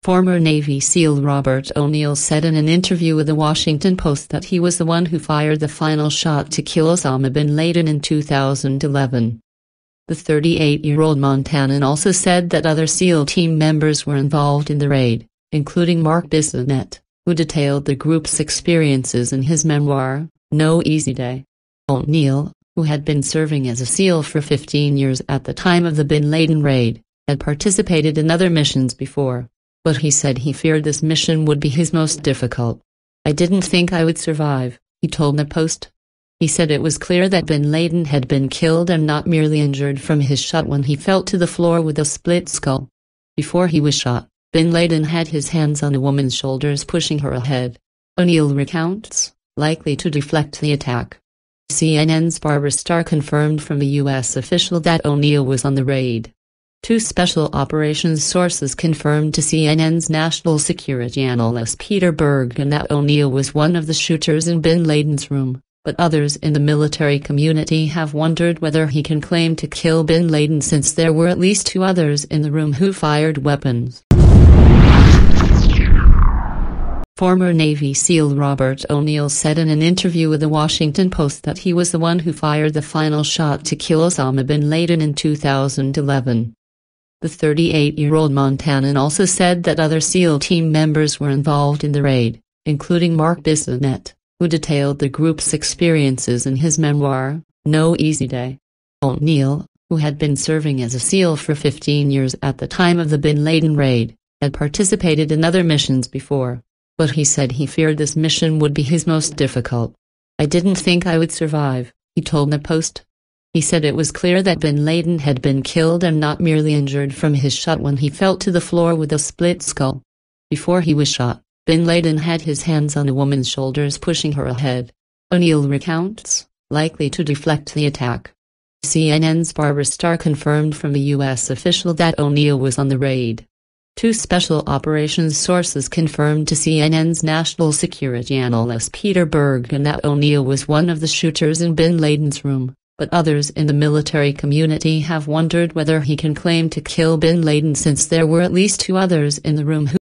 Former Navy SEAL Robert O'Neill said in an interview with The Washington Post that he was the one who fired the final shot to kill Osama bin Laden in 2011. The 38-year-old Montanan also said that other SEAL team members were involved in the raid, including Mark Bissonnette, who detailed the group's experiences in his memoir, No Easy Day. O'Neill, who had been serving as a SEAL for 15 years at the time of the bin Laden raid, had participated in other missions before, but he said he feared this mission would be his most difficult. "I didn't think I would survive," he told the Post. He said it was clear that bin Laden had been killed and not merely injured from his shot when he fell to the floor with a split skull. Before he was shot, bin Laden had his hands on a woman's shoulders pushing her ahead. O'Neill recounts, likely to deflect the attack. CNN's Barbara Starr confirmed from a U.S. official that O'Neill was on the raid. Two special operations sources confirmed to CNN's national security analyst Peter Bergen that O'Neill was one of the shooters in bin Laden's room, but others in the military community have wondered whether he can claim to kill bin Laden since there were at least two others in the room who fired weapons. Former Navy SEAL Robert O'Neill said in an interview with The Washington Post that he was the one who fired the final shot to kill Osama bin Laden in 2011. The 38-year-old Montanan also said that other SEAL team members were involved in the raid, including Mark Bissonnette, who detailed the group's experiences in his memoir, No Easy Day. O'Neill, who had been serving as a SEAL for 15 years at the time of the bin Laden raid, had participated in other missions before, but he said he feared this mission would be his most difficult. "I didn't think I would survive," he told the Post. He said it was clear that bin Laden had been killed and not merely injured from his shot when he fell to the floor with a split skull. Before he was shot, bin Laden had his hands on a woman's shoulders pushing her ahead. O'Neill recounts, likely to deflect the attack. CNN's Barbara Starr confirmed from a U.S. official that O'Neill was on the raid. Two special operations sources confirmed to CNN's national security analyst Peter Bergen that O'Neill was one of the shooters in bin Laden's room, but others in the military community have wondered whether he can claim to kill bin Laden since there were at least two others in the room who